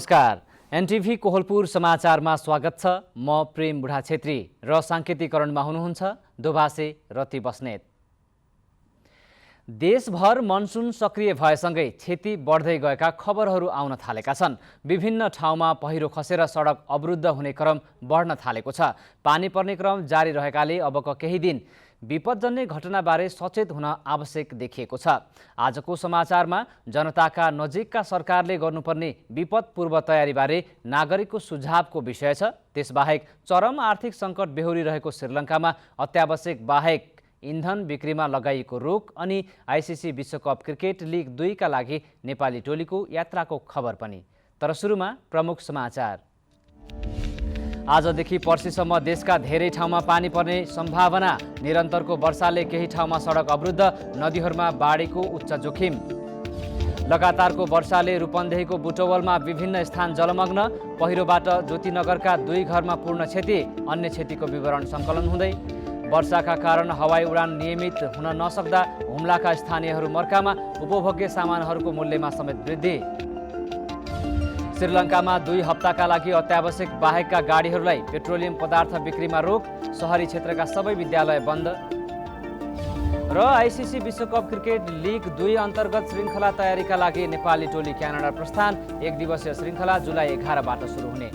नमस्कार। एनटिभी कोहलपुर समाचारमा स्वागत छ। म प्रेम बुढा छेत्री र साङ्केतिकरणमा हुनुहुन्छ दोभासे रति बस्नेत। देशभर मनसुन सक्रिय भएसँगै क्षति बढ्दै गएका खबरहरू आउन थालेका छन्। विभिन्न ठाउँमा पहिरो खसेर सडक अवरुद्ध हुने क्रम बढ्न थालेको छ। पानी पर्ने क्रम जारी रहेकाले अबका केही दिन विपदजन्य घटनाबारे सचेत हुन आवश्यक देखिएको छ। आजको समाचारमा जनताका नजिकका सरकारले गर्नुपर्ने विपद पूर्व तयारीबारे नागरिकको सुझावको विषय छ। त्यसबाहेक चरम आर्थिक सङ्कट बेहोरिरहेको श्रीलङ्कामा अत्यावश्यक बाहेक इन्धन बिक्रीमा लगाइएको रोक अनि आइसिसी विश्वकप क्रिकेट लिग 2 का लागि नेपाली टोलीको यात्राको खबर पनि। तर सुरुमा प्रमुख समाचार। आजदेखि पर्सिसम्म देशका धेरै ठाउँमा पानी पर्ने सम्भावना। निरन्तरको वर्षाले केही ठाउँमा सडक अवरुद्ध, नदीहरूमा बाढीको उच्च जोखिम। लगातारको वर्षाले रूपन्देहीको बुटवलमा विभिन्न स्थान जलमग्न। पहिरोबाट ज्योतिनगरका 2 घरमा पूर्ण क्षति। अन्य क्षतिको विवरण सङ्कलन हुँदै। वर्षाका कारण हवाई उडान नियमित हुन नसक्दा हुम्लाका स्थानीयहरू मर्कामा। उपभोग्य सामानहरूको मूल्यमा समेत वृद्धि। श्रीलङ्कामा 2 हप्ताका लागि अत्यावश्यक बाहेकका गाडीहरूलाई पेट्रोलियम पदार्थ बिक्रीमा रोक। सहरी क्षेत्रका सबै विद्यालय बन्द। र आइसिसी विश्वकप क्रिकेट लिग 2 अन्तर्गत श्रृङ्खला तयारीका लागि नेपाली टोली क्यानाडा प्रस्थान। 1 दिवसीय श्रृङ्खला जुलाई 11बाट सुरु हुने।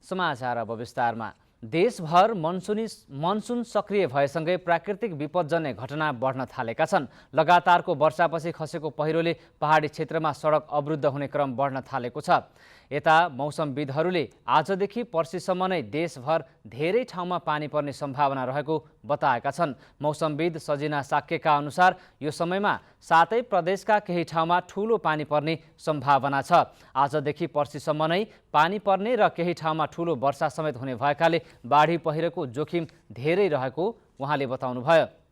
समाचार अब विस्तारमा। देशभर मनसुन सक्रिय भएसँगै प्राकृतिक विपदजन्य घटना बढ्न थालेका छन्। लगातारको वर्षापछि खसेको पहिरोले पहाडी क्षेत्रमा सडक अवरुद्ध हुने क्रम बढ्न थालेको छ। यता मौसमविदहरूले आजदेखि पर्सिसम्म नै देशभर धेरै ठाउँमा पानी पर्ने सम्भावना रहेको बताएका छन्। मौसमविद सजिना साक्यका अनुसार यो समयमा 7 प्रदेशका केही ठाउँमा ठूलो पानी पर्ने सम्भावना छ। आजदेखि पर्सिसम्म नै पानी पर्ने र केही ठाउँमा ठूलो वर्षा समेत हुने भएकाले बाढी पहिरोको जोखिम धेरै रहेको उहाँले बताउनुभयो।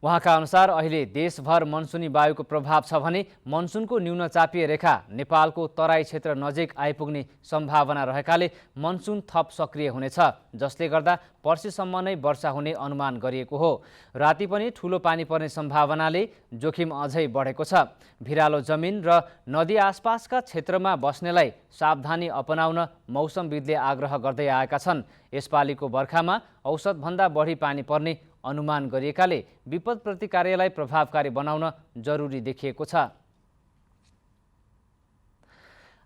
उहाँका अनुसार अहिले देशभर मनसुनी वायुको प्रभाव छ भने मनसुनको न्यून चापीय रेखा नेपालको तराई क्षेत्र नजिक आइपुग्ने सम्भावना रहेकाले मनसुन थप सक्रिय हुनेछ, जसले गर्दा पर्सिसम्म नै वर्षा हुने अनुमान गरिएको हो। राति पनि ठूलो पानी पर्ने सम्भावनाले जोखिम अझै बढेको छ। भिरालो जमिन र नदी आसपासका क्षेत्रमा बस्नेलाई सावधानी अपनाउन मौसमविदले आग्रह गर्दै आएका छन्। यसपालिको बर्खामा औसतभन्दा बढी पानी पर्ने अनुमान गरिएकाले विपद प्रतिकारलाई प्रभावकारी बनाउन जरुरी देखिएको छ।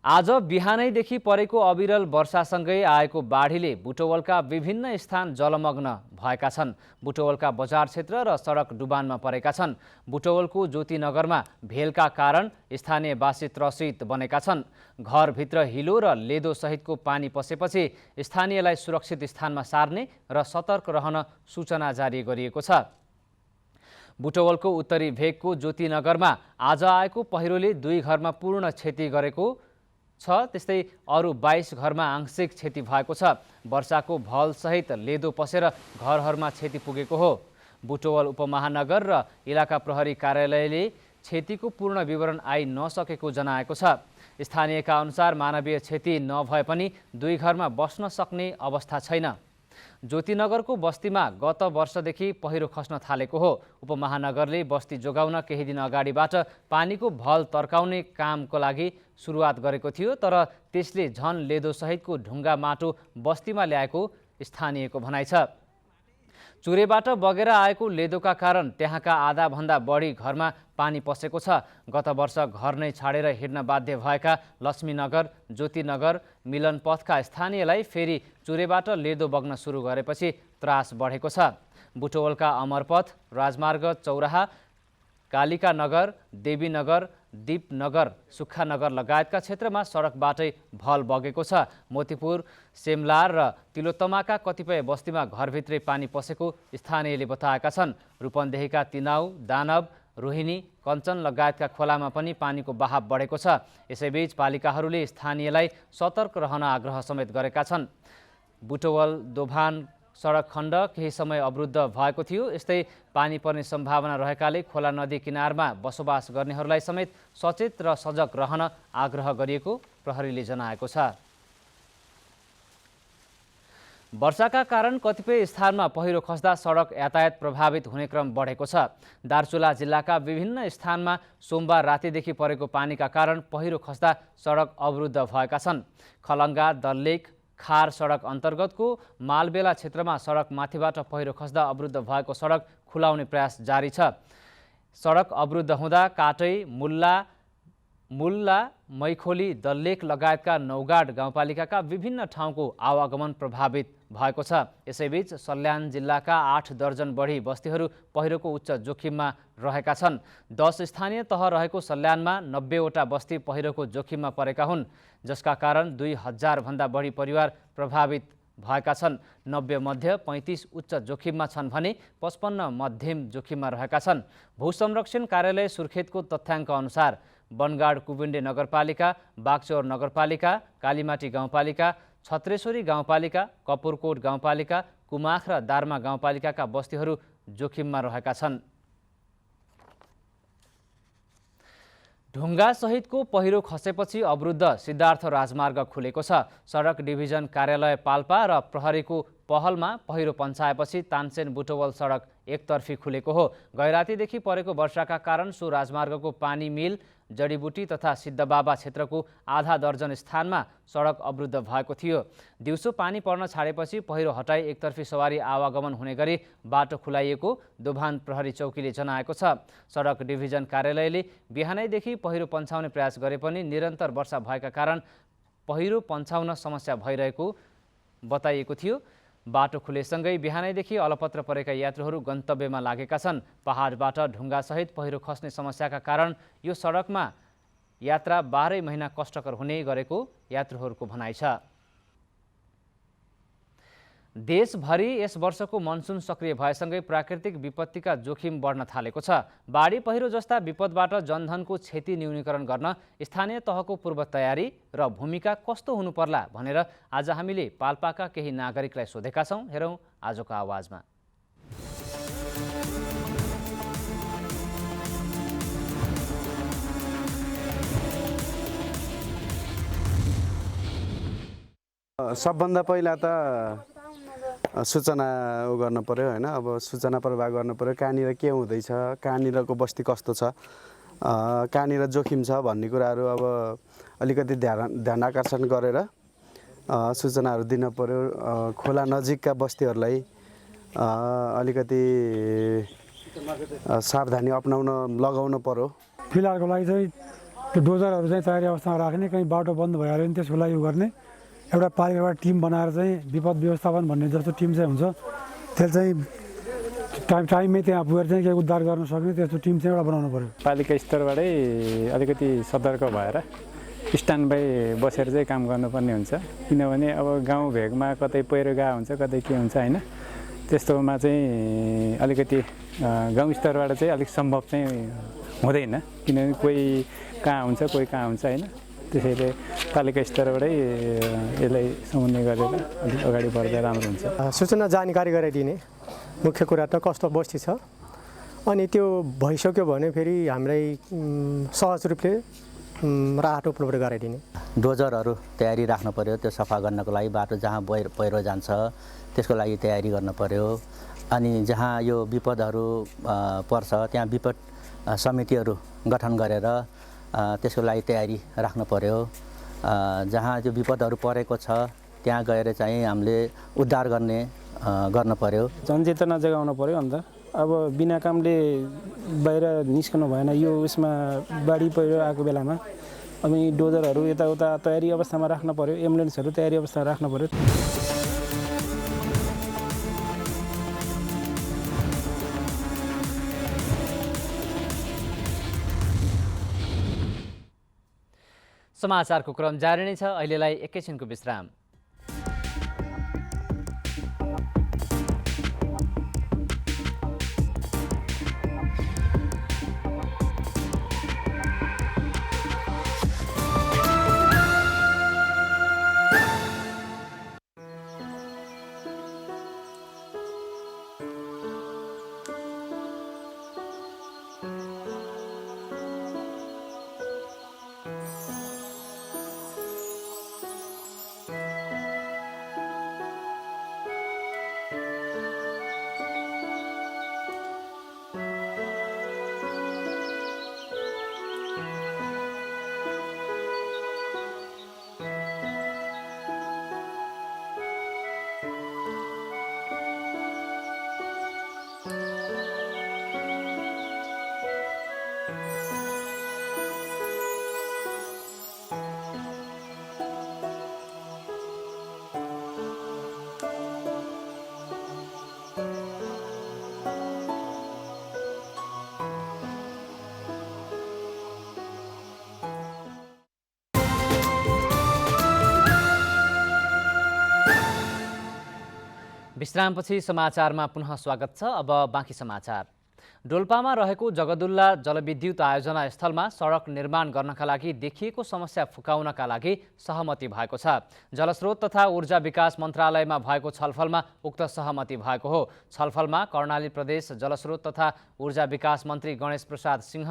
आज बिहानैदेखि परेको अविरल वर्षासँगै आएको बाढीले बुटवलका विभिन्न स्थान जलमग्न भएका छन्। बुटवलका बजार क्षेत्र र सडक डुबानमा परेका छन्। बुटवलको ज्योतिनगरमा भेलका कारण स्थानीयवासी त्रसित बनेका छन्। घरभित्र हिलो र लेदो सहितको पानी पसेपछि स्थानीयलाई सुरक्षित स्थानमा सार्ने र सतर्क रहन सूचना जारी गरिएको छ। बुटवलको उत्तरी भेगको ज्योतिनगरमा आज आएको पहिरोले 2 घरमा पूर्ण क्षति गरेको छ। त्यस्तै अरू 22 घरमा आंशिक क्षति भएको छ। वर्षाको भलसहित लेदो पसेर घरहरूमा क्षति पुगेको हो। बुटवल उपमहानगर र इलाका प्रहरी कार्यालयले क्षतिको पूर्ण विवरण आइ नसकेको जनाएको छ। स्थानीयका अनुसार मानवीय क्षति नभए पनि 2 घरमा बस्न सक्ने अवस्था छैन। ज्योतिनगरको बस्तीमा गत वर्षदेखि पहिरो खस्न थालेको हो। उपमहानगरले बस्ती जोगाउन केही दिन अगाडिबाट पानीको भल तर्काउने कामको लागि सुरुवात गरेको थियो, तर त्यसले झन लेदो सहितको ढुङ्गा माटो बस्तीमा ल्याएको स्थानीयको भनाइ छ। चुरेबाट बगेर आएको लेदोका कारण त्यहाँका आधाभन्दा बढी घरमा पानी पसेको छ। गत वर्ष घर नै छाडेर हिँड्न बाध्य भएका लक्ष्मीनगर, ज्योतिनगर, मिलनपथका स्थानीयलाई फेरि चुरेबाट लेदो बग्न सुरु गरेपछि त्रास बढेको छ। बुटवलका अमरपथ, राजमार्ग, चौराहा, कालिका नगर, देवीनगर, दीपनगर, सुक्खानगर लगायतका क्षेत्रमा सडकबाटै भल बगेको छ। मोतीपुर, सेमलार र तिलोत्तमाका कतिपय बस्तीमा घरभित्रै पानी पसेको स्थानीयले बताएका छन्। रूपन्देहीका तिनाउ, दानव, रोहिणी, कञ्चन लगायतका खोलामा पनि पानीको बहाव बढेको छ। यसैबीच पालिकाहरूले स्थानीयलाई सतर्क रहन आग्रह समेत गरेका छन्। बुटवल दोभान सडक खण्ड केही समय अवरुद्ध भएको थियो। यस्तै पानी पर्ने सम्भावना रहेकाले खोला नदी किनारमा बसोबास गर्नेहरूलाई समेत सचेत र सजग रहन आग्रह गरिएको प्रहरीले जनाएको छ। वर्षाका कारण कतिपय स्थानमा पहिरो खस्दा सडक यातायात प्रभावित हुने क्रम बढेको छ। दार्चुला जिल्लाका विभिन्न स्थानमा सोमबार रातिदेखि परेको पानीका कारण पहिरो खस्दा सडक अवरुद्ध भएका छन्। खलङ्गा दल्लेक खार सडक अन्तर्गतको मालबेला क्षेत्रमा सडक माथिबाट पहिरो खस्दा अवरुद्ध भएको सडक खुलाउने प्रयास जारी छ। सडक अवरुद्ध हुँदा काटै, मुल्ला, मैखोली, दल्लेक लगायतका नौगाड गाउँपालिकाका विभिन्न ठाउँको आवागमन प्रभावित भएको छ। यसैबीच सल्यान जिल्लाका 8 दर्जन बढी बस्तीहरू पहिरोको उच्च जोखिममा रहेका छन्। 10 स्थानीय तह रहेको सल्यानमा 90वटा बस्ती पहिरोको जोखिममा परेका हुन्, जसका कारण 2000 भन्दा बढी परिवार प्रभावित भएका छन्। 90 मध्ये 35 उच्च जोखिममा छन् भने 55 मध्यम जोखिममा रहेका छन्। भूसंरक्षण कार्यालय सुर्खेतको तथ्याङ्क अनुसार बनगाड कुबुन्डे नगरपालिका, बागचौर नगरपालिका, कालीमाटी गाउँपालिका, छत्रेश्वरी गाउँपालिका, कपुरकोट गाउँपालिका, कुमाख र दार्मा गाउँपालिकाका बस्तीहरू जोखिममा रहेका छन्। ढुङ्गा सहितको पहिरो खसेपछि अवरुद्ध सिद्धार्थ राजमार्ग खुलेको छ। सडक डिभिजन कार्यालय पाल्पा र प्रहरीको पहलमा पहिरो पन्साएपछि तानसेन बुटवल सडक एकतर्फी खुलेको हो। गैरातीदेखि परेको वर्षाका कारण सो राजमार्गको पानी मिल, जडीबुटी तथा सिद्धबाबा क्षेत्रको आधा दर्जन स्थानमा सडक अवरुद्ध भएको थियो। दिउँसो पानी पर्न छाडेपछि पहिरो हटाई एकतर्फी सवारी आवागमन हुने गरी बाटो खुलाइएको दोभान प्रहरी चौकीले जनाएको छ। सडक डिभिजन कार्यालयले बिहानैदेखि पहिरो पन्साउने प्रयास गरे पनि निरन्तर वर्षा भएका कारण पहिरो पन्साउन समस्या भइरहेको बताइएको थियो। बाटो खुलेसँगै बिहानैदेखि अलपत्र परेका यात्रुहरू गन्तव्यमा लागेका छन्। पहाडबाट ढुङ्गासहित पहिरो खस्ने समस्याका कारण यो सडकमा यात्रा 12 महिना कष्टकर हुने गरेको यात्रुहरूको भनाइ छ। देशभरि यस वर्षको मनसुन सक्रिय भएसँगै प्राकृतिक विपत्तिका जोखिम बढ्न थालेको छ। बाढी पहिरो जस्ता विपदबाट जनधनको क्षति न्यूनीकरण गर्न स्थानीय तहको पूर्व तयारी र भूमिका कस्तो हुनुपर्ला भनेर आज हामीले पाल्पाका केही नागरिकलाई सोधेका छौँ। हेरौँ आजको आवाजमा। सबभन्दा पहिला त सूचना गर्न पर्यो हैन। अब सूचना प्रवाह गर्न पर्यो, कहाँनिर के हुँदैछ, कहाँनिरको बस्ती कस्तो छ, कहाँनिर जोखिम छ भन्ने कुराहरू अब अलिकति ध्यान आकर्षण गरेर सूचनाहरू दिन पर्यो। खोला नजिकका बस्तीहरूलाई अलिकति सावधानी लगाउन पर्यो। फिलहालको लागि चाहिँ त्यो डोजरहरू चाहिँ तयारी अवस्थामा राख्ने, कहीँ बाटो बन्द भइहाल्यो भने त्यसको लागि गर्ने एउटा पालिकाबाट टिम बनाएर चाहिँ विपद व्यवस्थापन भन्ने जस्तो टिम चाहिँ हुन्छ, त्यसले चाहिँ टाइममै त्यहाँ पुगेर चाहिँ केही उद्धार गर्न सक्ने त्यस्तो टिम चाहिँ एउटा बनाउनु पर्यो। पालिका स्तरबाटै अलिकति सतर्क भएर स्ट्यान्ड बाई बसेर चाहिँ काम गर्नुपर्ने हुन्छ। किनभने अब गाउँ भेगमा कतै पहिरो गएको हुन्छ, कतै के हुन्छ हैन, त्यस्तोमा चाहिँ अलिकति गाउँ स्तरबाट चाहिँ अलिक सम्भव चाहिँ हुँदैन। किनभने कोही कहाँ हुन्छ, कोही कहाँ हुन्छ हैन। त्यसैले पालिका स्तरबाटै यसलाई समन्वय गरेर अलिक अगाडि बढ्दा राम्रो हुन्छ। सूचना जानकारी गराइदिने मुख्य कुरा त कस्तो बस्ती छ, अनि त्यो भइसक्यो भने फेरि हामीलाई सहज रूपले राहत उपलब्ध गराइदिने। डोजरहरू तयारी राख्नु पर्यो, त्यो सफा गर्नको लागि। बाटो जहाँ पहिरो जान्छ त्यसको लागि तयारी गर्न पर्यो। अनि जहाँ यो विपदहरू पर्छ त्यहाँ विपद समितिहरू गठन गरेर त्यसको लागि तयारी राख्नु पर्यो। जहाँ त्यो विपदहरू परेको छ त्यहाँ गएर चाहिँ हामीले उद्धार गर्न पर्यो। जनचेतना जगाउन पर्यो। अन्त अब बिना कामले बाहिर निस्कनु भएन। यो उसमा बाढी पहिरो आएको बेलामा अब यी डोजरहरू यताउता तयारी अवस्थामा राख्न पर्यो, एम्बुलेन्सहरू तयारी अवस्थामा राख्न पर्यो। समाचारको क्रम जारी नै छ। अहिलेलाई एकैछिनको विश्राम। विश्रामपछि समाचारमा पुनः स्वागत छ। अब बाँकी समाचार। डोल्पामा रहेको जगदुल्ला जलविद्युत आयोजना स्थलमा सडक निर्माण गर्नका लागि देखिएको समस्या फुकाउनका लागि सहमति भएको छ। जलस्रोत तथा ऊर्जा विकास मन्त्रालयमा भएको छलफलमा उक्त सहमति भएको हो। छलफलमा कर्णाली प्रदेश जलस्रोत तथा ऊर्जा विकास मन्त्री गणेश प्रसाद सिंह,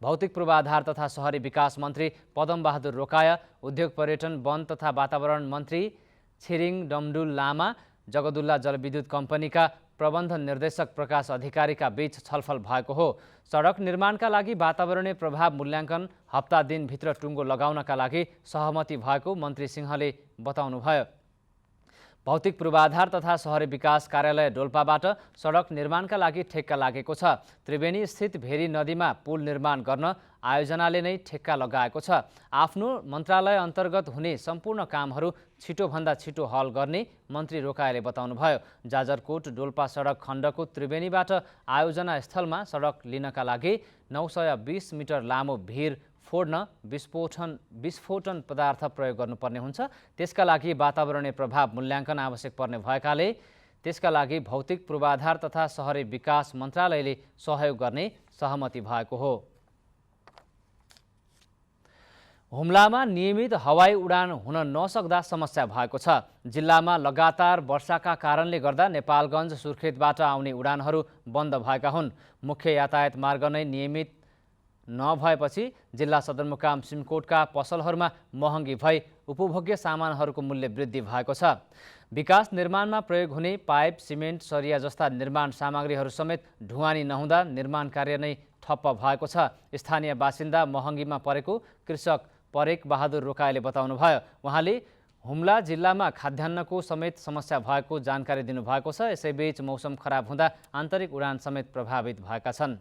भौतिक पूर्वाधार तथा शहरी विकास मन्त्री पदमबहादुर रोकाया, उद्योग पर्यटन वन तथा वातावरण मन्त्री छिरिङ डमडुल लामा, जगदुल्ला जलविद्युत कम्पनीका प्रबन्ध निर्देशक प्रकाश अधिकारीका बीच छलफल भएको हो। सडक निर्माणका लागि वातावरणीय प्रभाव मूल्याङ्कन हप्ता दिनभित्र टुङ्गो लगाउनका लागि सहमति भएको मन्त्री सिंहले बताउनुभयो। भौतिक पूर्वाधार तथा शहरी विकास कार्यालय डोल्पाबाट सडक निर्माणका लागि ठेक्का लागेको छ। त्रिवेणी स्थित भेरी नदीमा पुल निर्माण गर्न आयोजनाले नै ठेक्का लगाएको छ। आफ्नो मन्त्रालय अन्तर्गत हुने सम्पूर्ण कामहरू छिटोभन्दा छिटो हल गर्ने मन्त्री रोकायाले बताउनुभयो। जाजरकोट डोल्पा सडक खण्डको त्रिवेणीबाट आयोजना स्थलमा सडक लिनका लागि 920 मिटर लामो भिर फोड्न विस्फोटन पदार्थ प्रयोग गर्नुपर्ने हुन्छ। त्यसका लागि वातावरणीय प्रभाव मूल्याङ्कन आवश्यक पर्ने भएकाले त्यसका लागि भौतिक पूर्वाधार तथा शहरी विकास मन्त्रालयले सहयोग गर्ने सहमति भएको हो। हुम्लामा नियमित हवाई उडान हुन नसक्दा समस्या भएको छ। जिल्लामा लगातार वर्षाका कारणले गर्दा नेपालगञ्ज सुर्खेतबाट आउने उडानहरू बन्द भएका हुन्। मुख्य यातायात मार्ग नै नियमित नभएपछि जिल्ला सदरमुकाम सिमकोटका पसलहरूमा महँगी भई उपभोग्य सामानहरूको मूल्य वृद्धि भएको छ। विकास निर्माणमा प्रयोग हुने पाइप, सिमेन्ट, सरिया जस्ता निर्माण सामग्रीहरू समेत ढुवानी नहुँदा निर्माण कार्य नै ठप्प भएको छ। स्थानीय बासिन्दा महँगीमा परेको कृषक परेक बहादुर रोकायाले बताउनुभयो। उहाँले हुम्ला जिल्लामा खाद्यान्नको समेत समस्या भएको जानकारी दिनुभएको छ। यसैबीच मौसम खराब हुँदा आन्तरिक उडान समेत प्रभावित भएका छन्।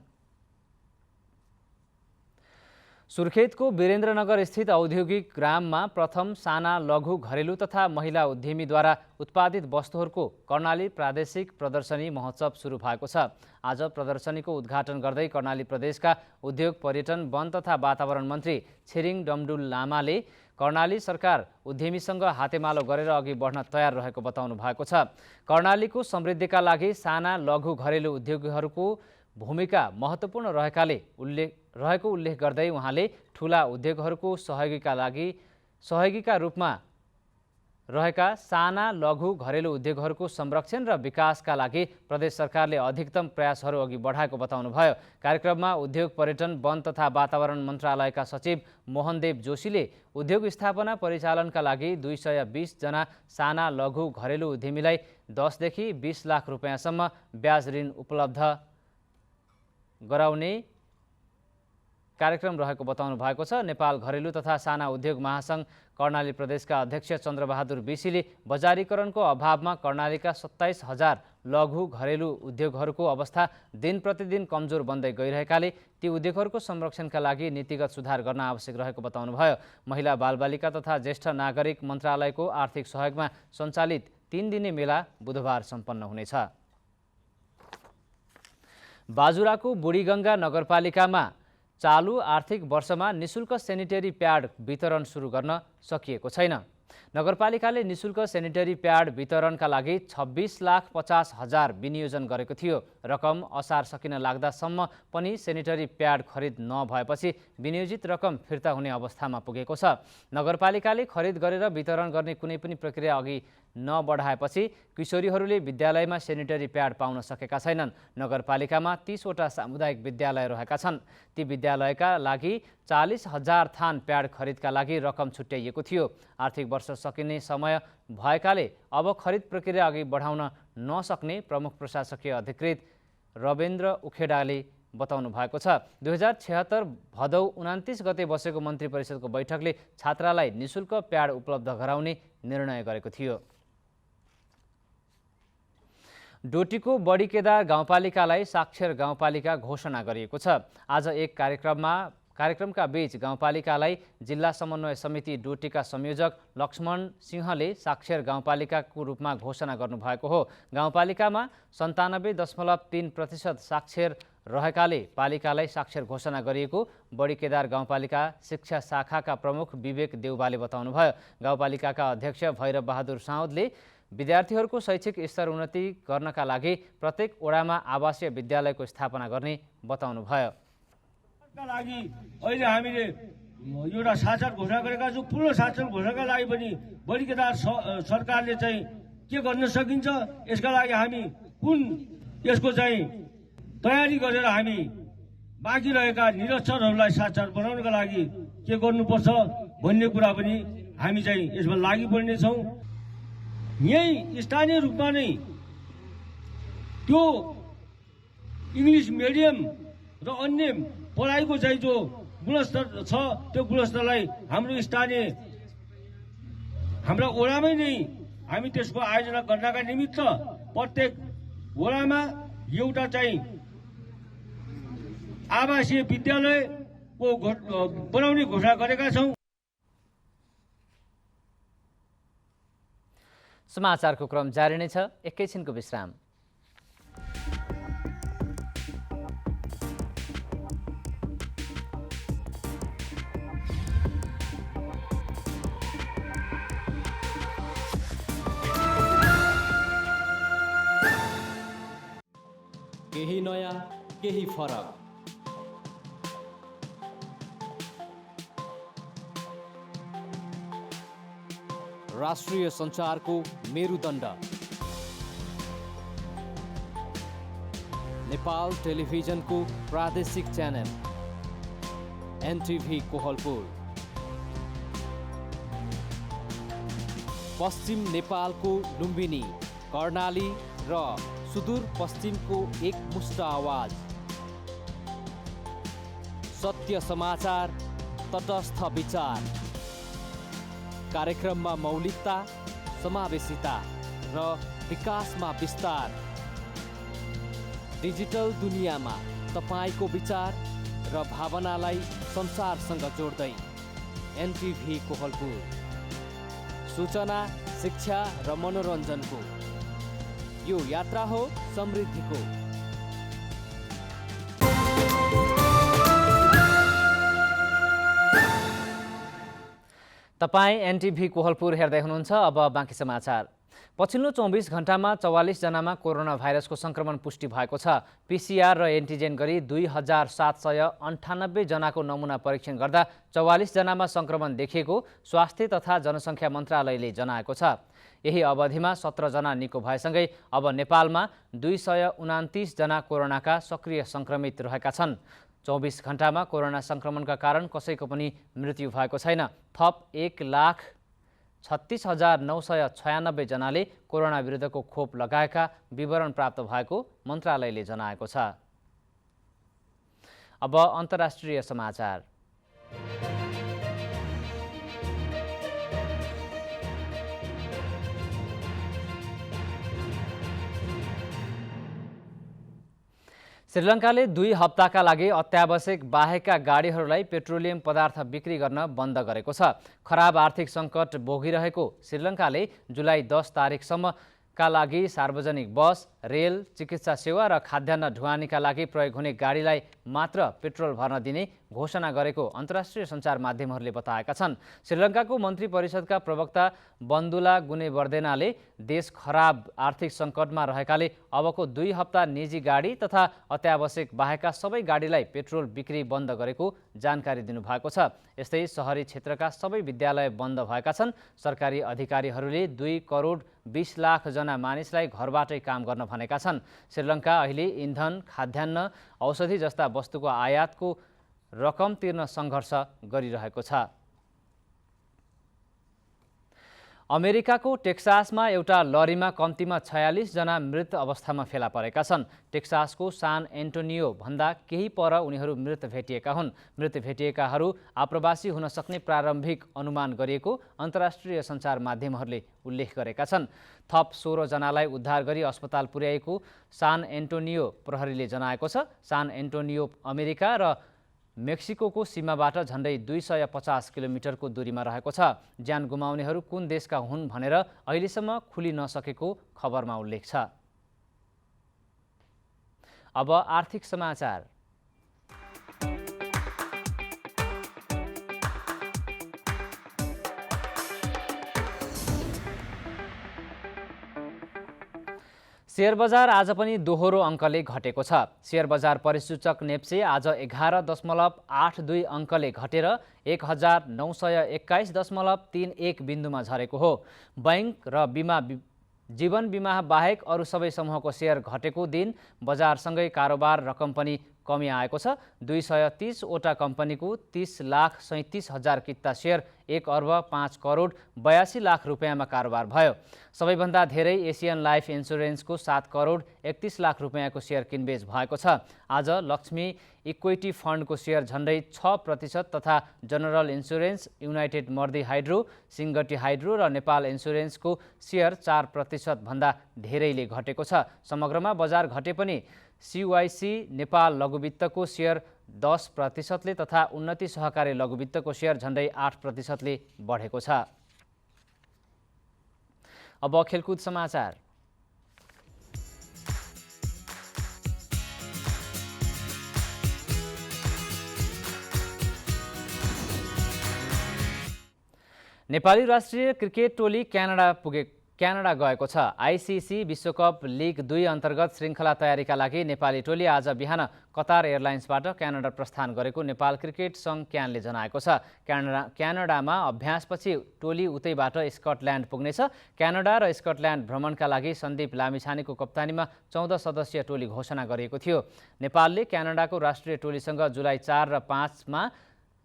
सुर्खेतको वीरेन्द्रनगर स्थित औद्योगिक ग्राममा प्रथम साना लघु घरेलु तथा महिला उद्यमीद्वारा उत्पादित वस्तुहरूको कर्णाली प्रादेशिक प्रदर्शनी महोत्सव सुरु भएको छ। आज प्रदर्शनीको उद्घाटन गर्दै कर्णाली प्रदेशका उद्योग पर्यटन वन तथा वातावरण मन्त्री छिरिङ डमडुल लामाले कर्णाली सरकार उद्यमीसँग हातेमालो गरेर अघि बढ्न तयार रहेको बताउनु भएको छ। कर्णालीको समृद्धिका लागि साना लघु घरेलु उद्योगीहरूको भूमिका महत्त्वपूर्ण रहेको उल्लेख गर्दै उहाँले ठूला उद्योगहरूको सहयोगीका रूपमा रहेका साना लघु घरेलु उद्योगहरूको संरक्षण र विकासका लागि प्रदेश सरकारले अधिकतम प्रयासहरू अघि बढाएको बताउनुभयो। कार्यक्रममा उद्योग पर्यटन वन तथा वातावरण मन्त्रालयका सचिव मोहनदेव जोशीले उद्योग स्थापना परिचालनका लागि 220 जना साना लघु घरेलु उद्यमीलाई 10 देखि 20 लाख रुपैयाँसम्म ब्याज ऋण उपलब्ध गराउने कार्यक्रम रहेको बताउनु भएको छ। नेपाल घरेलु तथा साना उद्योग महासंघ कर्णाली प्रदेशका अध्यक्ष चन्द्रबहादुर बिसीले बजारीकरणको अभावमा कर्णालीका 27,000 लघु घरेलु उद्योगहरूको अवस्था दिन प्रतिदिन कमजोर बन्दै गइरहेकाले ती उद्योगहरूको संरक्षणका लागि नीतिगत सुधार गर्न आवश्यक रहेको बताउनुभयो। महिला बालबालिका तथा ज्येष्ठ नागरिक मन्त्रालयको आर्थिक सहयोगमा सञ्चालित 3 दिने मेला बुधबार सम्पन्न हुनेछ। बाजुराको बुढीगङ्गा नगरपालिकामा चालु आर्थिक वर्षमा निशुल्क सेनिटरी प्याड वितरण सुरु गर्न सकिएको छैन। नगरपालिकाले निशुल्क सेनिटरी प्याड वितरणका लागि 26,50,000 विनियोजन गरेको थियो। रकम असार सकिन लाग्दासम्म पनि सेनिटरी प्याड खरिद नभएपछि विनियोजित रकम फिर्ता हुने अवस्थामा पुगेको छ। नगरपालिकाले खरिद गरेर वितरण गर्ने कुनै पनि प्रक्रिया अघि नबढाएपछि किशोरीहरूले विद्यालयमा सेनिटरी प्याड पाउन सकेका छैनन्। नगरपालिकामा 30 वटा सामुदायिक विद्यालय रहेका छन्। ती विद्यालयका लागि 40,000 थान प्याड खरिदका लागि रकम छुट्याइएको थियो। आर्थिक वर्ष सकिने समय भएकाले अब खरिद प्रक्रिया अघि बढाउन नसक्ने प्रमुख प्रशासकीय अधिकृत रविन्द्र उखेडाले बताउनु भएको छ। 2076 भदौ 29 गते बसेको मन्त्री परिषदको बैठकले छात्रालाई निशुल्क प्याड उपलब्ध गराउने निर्णय गरेको थियो। डोटीको बडीकेदार गाउँपालिकालाई साक्षर गाउँपालिका घोषणा गरिएको छ। आज एक कार्यक्रमका बीच गाउँपालिकालाई जिल्ला समन्वय समिति डोटीका संयोजक लक्ष्मण सिंहले साक्षर गाउँपालिकाको रूपमा घोषणा गर्नुभएको हो। गाउँपालिकामा 97.3% साक्षर रहेकाले पालिकालाई साक्षर घोषणा गरिएको बडीकेदार गाउँपालिका शिक्षा शाखाका प्रमुख विवेक देउबाले बताउनुभयो। गाउँपालिकाका अध्यक्ष भैरव बहादुर साउदले विद्यार्थीहरूको शैक्षिक स्तर उन्नति गर्नका लागि प्रत्येक वडामा आवासीय विद्यालयको स्थापना गर्ने बताउनुभयो। लागि अहिले हामीले एउटा साक्षर घोषणा गरेका छौँ। पूर्ण साक्षर घोषणाका लागि पनि बढी केदार सरकारले चाहिँ के गर्न सकिन्छ, यसका लागि हामी कुन यसको चाहिँ तयारी गरेर हामी बाँकी रहेका निरक्षरहरूलाई साक्षर बनाउनका लागि के गर्नुपर्छ भन्ने कुरा पनि हामी चाहिँ यसमा लागि पर्नेछौँ। यही स्थानीय रूपमा नै त्यो इङ्ग्लिस मिडियम र अन्य पढाइको चाहिँ जो गुणस्तर छ त्यो गुणस्तरलाई हाम्रा वडामै नै हामी त्यसको आयोजना गर्नका निमित्त प्रत्येक वडामा एउटा चाहिँ आवासीय विद्यालयको बनाउने घोषणा गरेका छौँ। समाचारको क्रम जारी नै छ, एकैछिनको विश्राम। केही नयाँ केही फरक। राष्ट्रिय सञ्चारको मेरुदण्ड नेपाल टेलिभिजनको प्रादेशिक च्यानल एनटिभी कोहलपुर। पश्चिम नेपालको लुम्बिनी, कर्णाली र सुदूर पश्चिमको एकमुष्ट आवाज। सत्य समाचार, तटस्थ विचार। कार्यक्रममा मौलिकता, समावेशिता र विकासमा विस्तार। डिजिटल दुनियाँमा तपाईको विचार र भावनालाई संसारसँग जोड्दै एनटिभी कोहलपुर। सूचना, शिक्षा र मनोरञ्जनको यो यात्रा हो समृद्धिको। तपाईँ एनटिभी कोहलपुर हेर्दै हुनुहुन्छ। अब बाँकी समाचार। पछिल्लो 24 घण्टामा 44 जनामा कोरोना भाइरसको संक्रमण पुष्टि भएको छ। पीसीआर र एन्टिजेन गरी 2798 जनाको नमुना परीक्षण गर्दा 44 जनामा संक्रमण देखिएको स्वास्थ्य तथा जनसङ्ख्या मन्त्रालयले जनाएको छ। यही अवधिमा 17 जना निको भएसँगै अब नेपालमा 229 जना कोरोनाका सक्रिय संक्रमित रहेका छन्। 24 घण्टामा कोरोना संक्रमणका कारण कसैको पनि मृत्यु भएको छैन। थप 1,36,996 जनाले कोरोना विरुद्धको खोप लगाएका विवरण प्राप्त भएको मन्त्रालयले जनाएको छ। अब अन्तर्राष्ट्रिय समाचार। श्रीलङ्काले 2 हप्ताका लागि अत्यावश्यक बाहेकका गाडीहरूलाई पेट्रोलियम पदार्थ बिक्री गर्न बन्द गरेको छ। खराब आर्थिक सङ्कट भोगिरहेको श्रीलङ्काले जुलाई 10 तारिकसम्मका लागि सार्वजनिक बस, रेल, चिकित्सा सेवा र खाद्यान्न ढुवानीका लागि प्रयोग हुने गाडीलाई मात्र पेट्रोल भर्न दिने घोषणा गरेको अन्तर्राष्ट्रिय सञ्चार माध्यमहरूले बताएका छन्। श्रीलङ्काको मन्त्री परिषदका प्रवक्ता बन्दुला गुनेवर्देनाले देश खराब आर्थिक सङ्कटमा रहेकाले अबको 2 हप्ता निजी गाडी तथा अत्यावश्यक बाहेकका सबै गाडीलाई पेट्रोल बिक्री बन्द गरेको जानकारी दिनुभएको छ। यस्तै शहरी क्षेत्रका सबै विद्यालय बन्द भएका छन्। सरकारी अधिकारीहरूले 2 करोड 20 लाख जना मानिसलाई घरबाटै काम गर्न भनेका छन्। श्रीलङ्का अहिले इन्धन, खाद्यान्न, औषधि जस्ता वस्तुको आयातको रकम तिर्न सङ्घर्ष गरिरहेको छ। अमेरिकाको टेक्सासमा एउटा लरीमा कम्तीमा 46 जना मृत अवस्थामा फेला परेका छन्। टेक्सासको सान एन्टोनियो भन्दा केही पर उनीहरू मृत भेटिएका हुन्। मृत भेटिएकाहरू आप्रवासी हुन सक्ने प्रारम्भिक अनुमान गरिएको अन्तर्राष्ट्रिय सञ्चार माध्यमहरूले उल्लेख गरेका छन्। थप 16 जनालाई उद्धार गरी अस्पताल पुर्याएको सान एन्टोनियो प्रहरीले जनाएको छ। सान एन्टोनियो अमेरिका र मेक्सिकोको सीमाबाट झन्डै 250 किलोमिटरको दूरीमा रहेको छ। ज्यान गुमाउनेहरू कुन देशका हुन् भनेर अहिलेसम्म खुली नसकेको खबरमा उल्लेख छ। अब आर्थिक समाचार। शेयर बजार आज पनि दोहोरो अङ्कले घटेको छ। शेयर बजार परिसूचक नेप्से आज 11.82 अङ्कले घटेर 1921.31 बिन्दुमा झरेको हो। बैंक र जीवन बिमा बाहेक अरू सबै समूहको शेयर घटेको दिन बजारसँगै कारोबार रकम पनि कमी आएको छ। 230वटा कम्पनीको 30,37,000 किता शेयर 1,05,82,00,000 रुपियाँमा कारोबार भयो। सबैभन्दा धेरै एसियन लाइफ इन्सुरेन्सको 7,31,00,000 रुपियाँको शेयर किनबेच भएको छ। आज लक्ष्मी इक्विटी फन्डको शेयर झन्डै 6% तथा जनरल इन्सुरेन्स, युनाइटेड मर्दी हाइड्रो, सिङ्गटी हाइड्रो र नेपाल इन्सुरेन्सको शेयर 4% भन्दा धेरैले घटेको छ। समग्रमा बजार घटे पनि CYC नेपाल लघुवित्तको शेयर 10%ले तथा उन्नति सहकारी लघुवित्तको शेयर झन्डै 8%ले बढेको छ। अब खेलकुद समाचार। नेपाली राष्ट्रिय क्रिकेट टोली क्यानाडा गएको छ। ICC विश्वकप लिग 2 अन्तर्गत श्रृङ्खला तयारीका लागि नेपाली टोली आज बिहान कतार एयरलाइन्सबाट क्यानाडा प्रस्थान गरेको नेपाल क्रिकेट सङ्घ क्यानले जनाएको छ। क्यानाडामा अभ्यासपछि टोली उतैबाट स्कटल्यान्ड पुग्नेछ। क्यानाडा र स्कटल्यान्ड भ्रमणका लागि सन्दीप लामिछानेको कप्तानीमा 14 सदस्यीय टोली घोषणा गरिएको थियो। नेपालले क्यानाडाको राष्ट्रिय टोलीसँग जुलाई 4 र 5 मा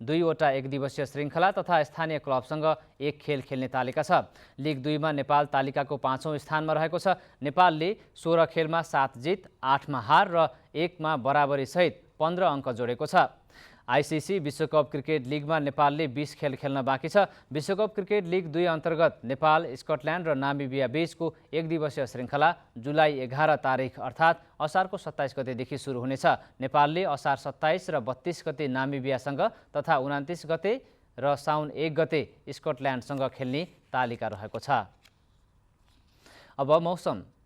2वटा एकदिवसीय श्रृङ्खला तथा स्थानीय क्लबसँग 1 खेल खेल्ने तालिका छ। लिग 2 मा नेपाल तालिकाको 5औं स्थानमा रहेको छ। नेपालले 16 खेलमा 7 जित, 8 मा हार र 1 मा बराबरी सहित 15 अङ्क जोडेको छ। ICC विश्वकप क्रिकेट लिगमा नेपालले 20 खेल खेल्न बाँकी छ। विश्वकप क्रिकेट लिग 2 अन्तर्गत नेपाल, स्कटल्यान्ड र नामिबिया बीचको एकदिवसीय श्रृङ्खला जुलाई 11 तारिक अर्थात् असारको 27 गतेदेखि सुरु हुनेछ। नेपालले असार 27 र 32 गते नामिबियासँग तथा 29 गते र साउन 1 गते स्कटल्यान्डसँग खेल्ने तालिका रहेको छ। अब मौसम।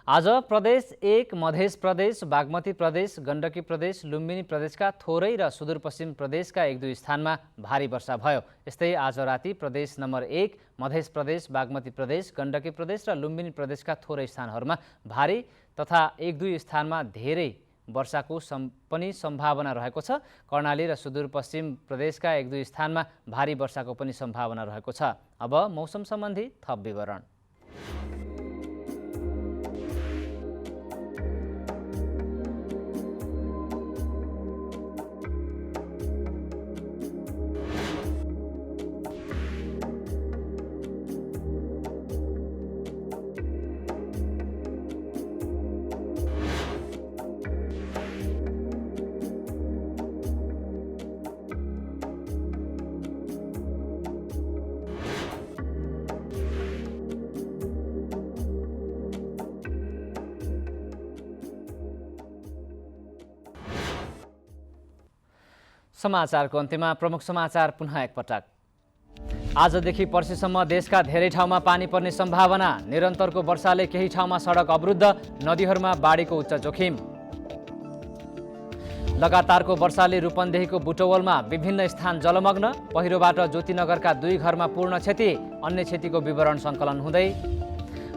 आज प्रदेश 1, मध्य प्रदेश, बागमती प्रदेश, गण्डकी प्रदेश, लुम्बिनी प्रदेशका थोरै र सुदूरपश्चिम प्रदेशका 1-2 स्थानमा भारी वर्षा भयो। यस्तै आज राति प्रदेश नम्बर 1, मध्य प्रदेश, बागमती प्रदेश, गण्डकी प्रदेश र लुम्बिनी प्रदेशका थोरै स्थानहरूमा भारी तथा 1-2 स्थानमा धेरै वर्षाको पनि सम्भावना रहेको छ। कर्णाली र सुदूरपश्चिम प्रदेशका 1-2 स्थानमा भारी वर्षाको पनि सम्भावना रहेको छ। अब मौसम सम्बन्धी थप विवरण। समाचारको अन्त्यमा प्रमुख समाचार पुनः एकपटक। आजदेखि पर्सिसम्म देशका धेरै ठाउँमा पानी पर्ने सम्भावना। निरन्तरको वर्षाले केही ठाउँमा सडक अवरुद्ध, नदीहरूमा बाढीको उच्च जोखिम। लगातारको वर्षाले रूपन्देहीको बुटवलमा विभिन्न स्थान जलमग्न। पहिरोबाट ज्योतिनगरका 2 घरमा पूर्ण क्षति। अन्य क्षतिको विवरण सङ्कलन हुँदै।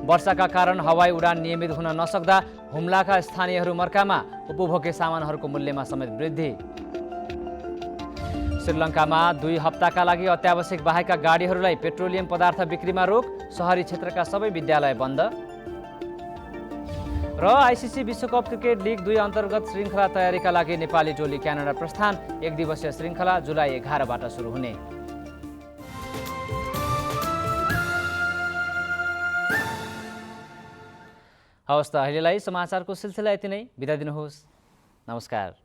वर्षाका कारण हवाई उडान नियमित हुन नसक्दा हुम्लाका स्थानीयहरू मर्कामा। उपभोग्य सामानहरूको मूल्यमा समेत वृद्धि। श्रीलङ्कामा 2 हप्ताका लागि अत्यावश्यक बाहेकका गाडीहरूलाई पेट्रोलियम पदार्थ बिक्रीमा रोक। सहरी क्षेत्रका सबै विद्यालय बन्द। र ICC विश्वकप क्रिकेट लिग 2 अन्तर्गत श्रृङ्खला तयारीका लागि नेपाली टोली क्यानाडा प्रस्थान। 1 दिवसीय श्रृङ्खला जुलाई 11 बाट सुरु हुने। हवस् त अहिलेलाई समाचारको सिलसिला यति नै। बिदा दिनुहोस्। नमस्कार।